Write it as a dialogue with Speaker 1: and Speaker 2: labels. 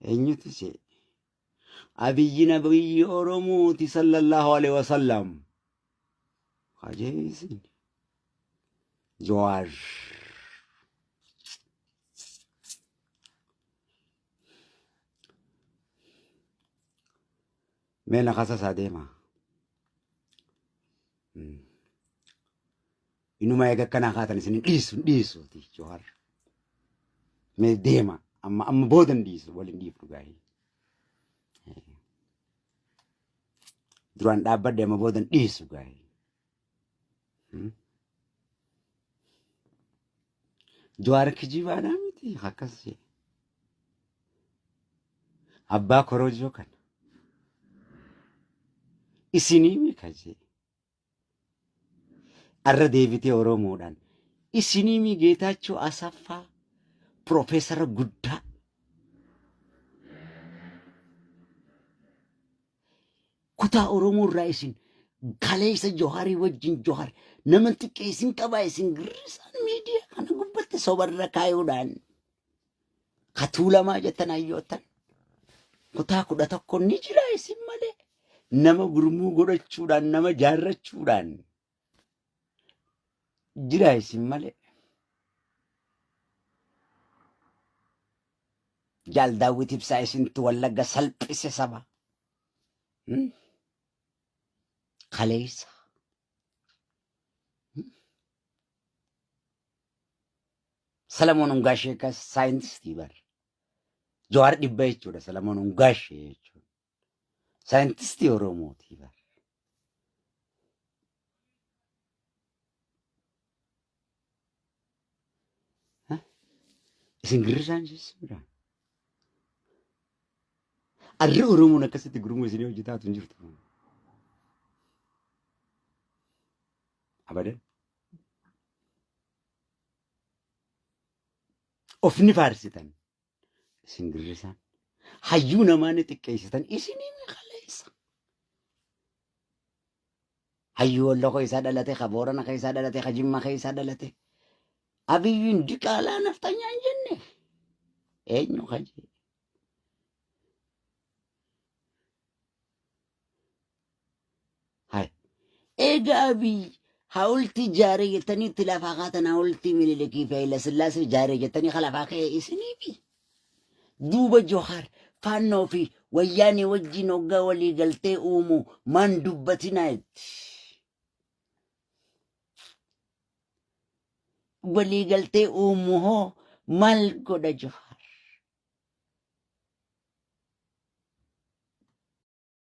Speaker 1: eenyutu see abiyyi nabiyyi oromooti sallallahu alaihi wasallam qajeelsin Jawaar meena kasa isaa deema inuma eega akkanaa kaatan isin dhiisuuti Jawaar mee deema amma boodan dhiisu waliin dhiifnu gaa'ii duraan dhaabbadde amma boodan dhiisu gaa'ii Jawaar kijibaadhaa miti akkas jedhe abbaa korojoo kana isinii mika jedhe arra deebitee oromoodhaan isinii mi Geetaachoo Asaffaa Profeesara guddaa kutaa oromoo irraa isin kaleessa Jawaarii wajjin Jawaar nama xiqqee isin qabaa isin girrisaan miidiyaa kana gubbatte sobarra kaayuudhaan Tuulamaa jettan hayyoottan kutaa 11 ni jira isin malee nama gurmuu godhachuudhaan nama jaarrachuudhaan jira isin malee Jaal Daawit Ibsaa isintu Wallagga salphise saba kaleessa Salamoon Ungaashee kas saayintistii bar Jawaar dhibba jechuudha Salamoon Ungaashee jechuudha saayintistii Oromootii bar isin girrisaan jechuudha arra Oromoon akkasitti gurmuu isinii hojjetaatu hin jirtu abadan ofni faarsitan isin girrisaan hayyuu namaani xiqqeessitan isinii kaleessa hayyuu Walloo keessaa dhalate ka Boorana keessaa dhalate ka Jimmaa keessaa dhalate Abiyyiin diqaalaa naftanyaa hin jenne eenyu kaje hay egaa Abiyyi hawultii jaaree jettanii itti lafaa kaatan hawultii Minilikii fi Hayila Sillaasee jaaree jettanii lafaa ka'e isinii fi duuba Jawaar faannoo fi wayyaanee wajjin hoggaa walii galtee uumuu maan dubbatinaa itti walii galtee uumuu hoo maal godha Jawaar